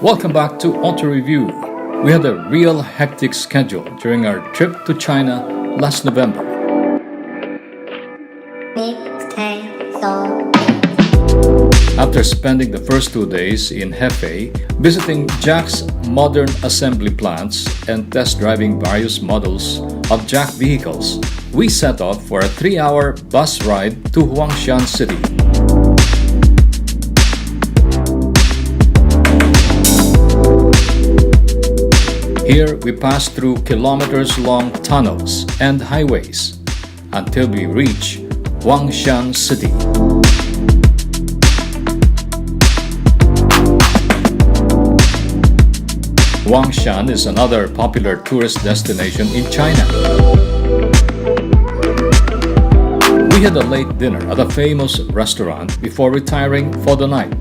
Welcome back to Auto Review. We had a real hectic schedule during our trip to China last November. After spending the first 2 days in Hefei, visiting JAC's modern assembly plants and test driving various models of JAC vehicles, we set off for a 3-hour bus ride to Huangshan City. Here we passed through kilometers-long tunnels and highways until we reach Huangshan City. Huangshan is another popular tourist destination in China. We had a late dinner at a famous restaurant before retiring for the night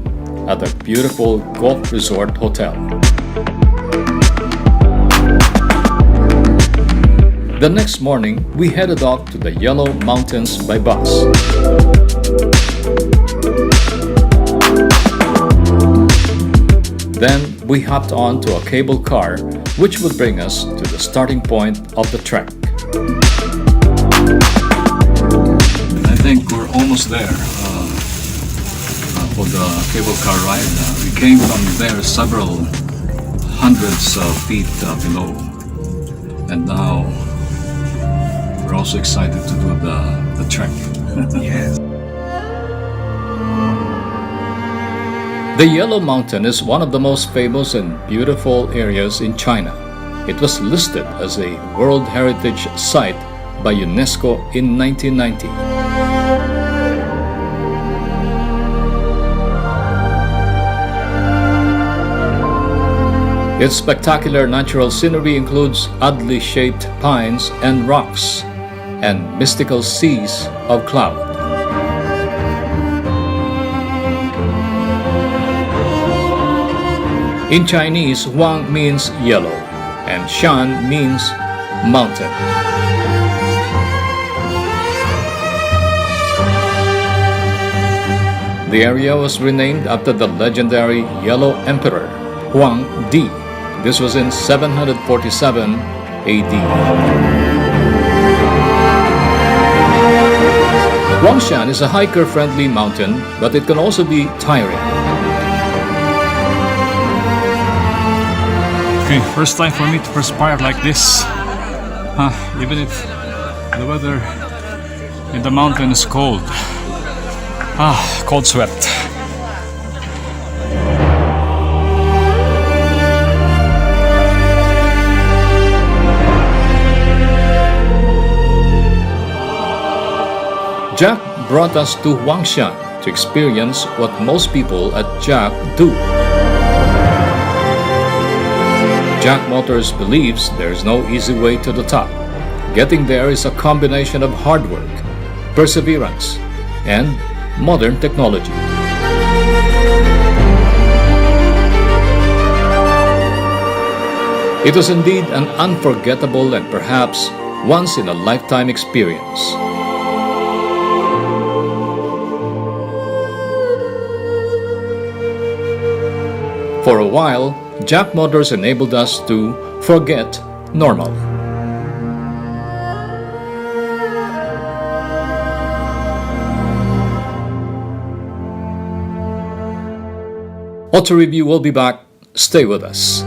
at a beautiful golf resort hotel. The next morning, we headed off to the Yellow Mountains by bus. Then we hopped on to a cable car which would bring us to the starting point of the trek. I think we're almost there for the cable car ride. We came from there several hundreds of feet below, and now we're also excited to do the trek. Yes. The Yellow Mountain is one of the most famous and beautiful areas in China. It was listed as a World Heritage Site by UNESCO in 1990. Its spectacular natural scenery includes oddly shaped pines and rocks, and mystical seas of cloud. In Chinese, Huang means yellow, and Shan means mountain. The area was renamed after the legendary Yellow Emperor, Huang Di. This was in 747 AD. Huangshan is a hiker-friendly mountain, but it can also be tiring. Okay, first time for me to perspire like this. Even if the weather in the mountain is cold. Cold sweat. JAC brought us to Huangshan to experience what most people at JAC do. JAC Motors believes there is no easy way to the top. Getting there is a combination of hard work, perseverance, and modern technology. It was indeed an unforgettable and perhaps once-in-a-lifetime experience. For a while, JAC Motors enabled us to forget normal. Auto Review will be back. Stay with us.